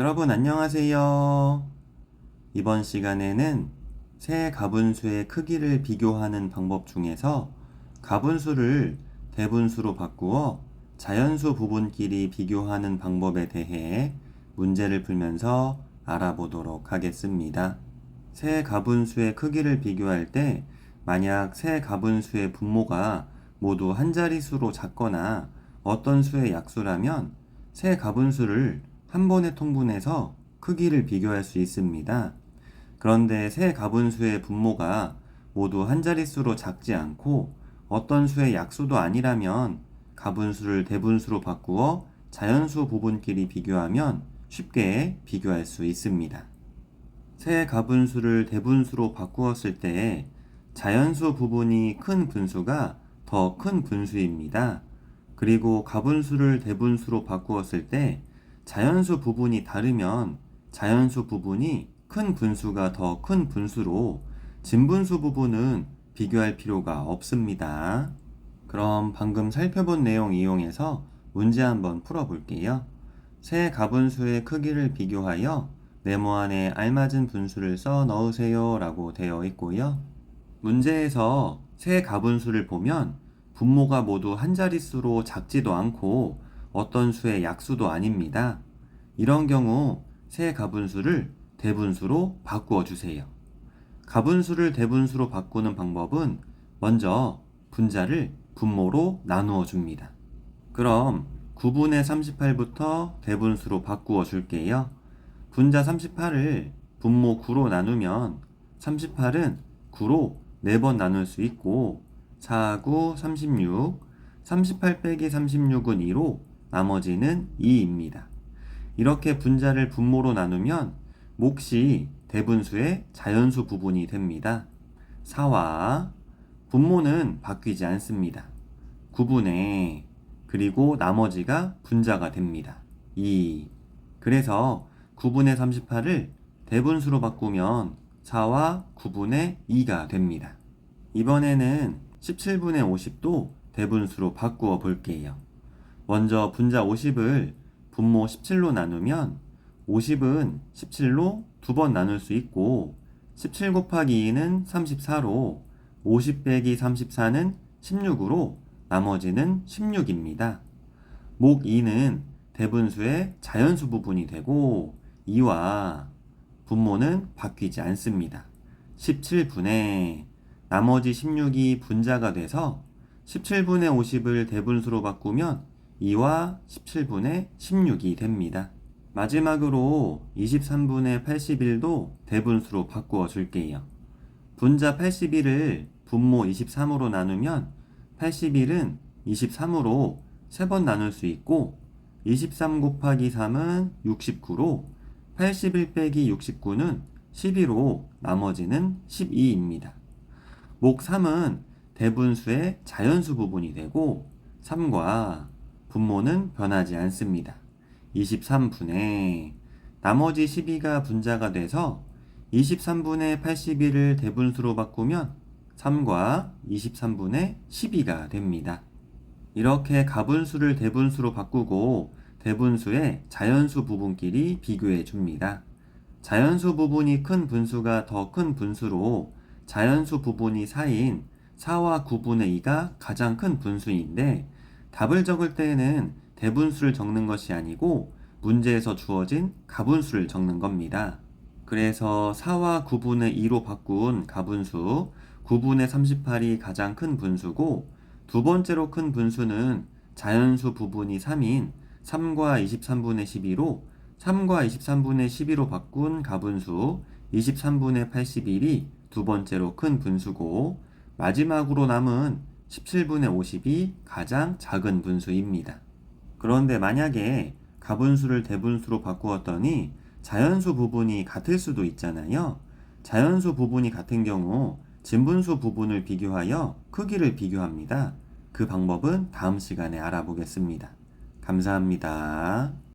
여러분 안녕하세요. 이번 시간에는 세 가분수의 크기를 비교하는 방법 중에서 가분수를 대분수로 바꾸어 자연수 부분끼리 비교하는 방법에 대해 문제를 풀면서 알아보도록 하겠습니다. 세 가분수의 크기를 비교할 때 만약 세 가분수의 분모가 모두 한 자릿수로 작거나 어떤 수의 약수라면 세 가분수를 한 번에 통분해서 크기를 비교할 수 있습니다. 그런데 세 가분수의 분모가 모두 한 자릿수로 작지 않고 어떤 수의 약수도 아니라면 가분수를 대분수로 바꾸어 자연수 부분끼리 비교하면 쉽게 비교할 수 있습니다. 세 가분수를 대분수로 바꾸었을 때 자연수 부분이 큰 분수가 더 큰 분수입니다. 그리고 가분수를 대분수로 바꾸었을 때 자연수 부분이 다르면 자연수 부분이 큰 분수가 더 큰 분수로 진분수 부분은 비교할 필요가 없습니다. 그럼 방금 살펴본 내용 이용해서 문제 한번 풀어볼게요. 세 가분수의 크기를 비교하여 네모 안에 알맞은 분수를 써 넣으세요 라고 되어 있고요. 문제에서 세 가분수를 보면 분모가 모두 한 자릿수로 작지도 않고 어떤 수의 약수도 아닙니다. 이런 경우 세 가분수를 대분수로 바꾸어 주세요. 가분수를 대분수로 바꾸는 방법은 먼저 분자를 분모로 나누어 줍니다. 그럼 9분의 38부터 대분수로 바꾸어 줄게요. 분자 38을 분모 9로 나누면 38은 9로 4번 나눌 수 있고 4, 9, 36, 38 빼기 36은 2로 나머지는 2입니다. 이렇게 분자를 분모로 나누면 몫이 대분수의 자연수 부분이 됩니다. 4와 분모는 바뀌지 않습니다. 9분의 그리고 나머지가 분자가 됩니다. 2. 그래서 9분의 38을 대분수로 바꾸면 4와 9분의 2가 됩니다. 이번에는 17분의 50도 대분수로 바꾸어 볼게요. 먼저 분자 50을 분모 17로 나누면 50은 17로 2번 나눌 수 있고 17 곱하기 2는 34로 50 빼기 34는 16으로 나머지는 16입니다. 목 2는 대분수의 자연수 부분이 되고 2와 분모는 바뀌지 않습니다. 17분의 나머지 16이 분자가 돼서 17분의 50을 대분수로 바꾸면 2와 17분의 16이 됩니다. 마지막으로 23분의 81도 대분수로 바꾸어 줄게요. 분자 81을 분모 23으로 나누면 81은 23으로 3번 나눌 수 있고 23 곱하기 3은 69로 81 빼기 69는 12로 나머지는 12입니다. 목 3은 대분수의 자연수 부분이 되고 3과 분모는 변하지 않습니다. 23분의 나머지 12가 분자가 돼서 23분의 81을 대분수로 바꾸면 3과 23분의 12가 됩니다. 이렇게 가분수를 대분수로 바꾸고 대분수의 자연수 부분끼리 비교해 줍니다. 자연수 부분이 큰 분수가 더 큰 분수로 자연수 부분이 4인 4와 9분의 2가 가장 큰 분수인데 답을 적을 때에는 대분수를 적는 것이 아니고 문제에서 주어진 가분수를 적는 겁니다. 그래서 4와 9분의 2로 바꾼 가분수 9분의 38이 가장 큰 분수고 두 번째로 큰 분수는 자연수 부분이 3인 3과 23분의 12로 3과 23분의 12로 바꾼 가분수 23분의 81이 두 번째로 큰 분수고 마지막으로 남은 17분의 50이 가장 작은 분수입니다. 그런데 만약에 가분수를 대분수로 바꾸었더니 자연수 부분이 같을 수도 있잖아요. 자연수 부분이 같은 경우 진분수 부분을 비교하여 크기를 비교합니다. 그 방법은 다음 시간에 알아보겠습니다. 감사합니다.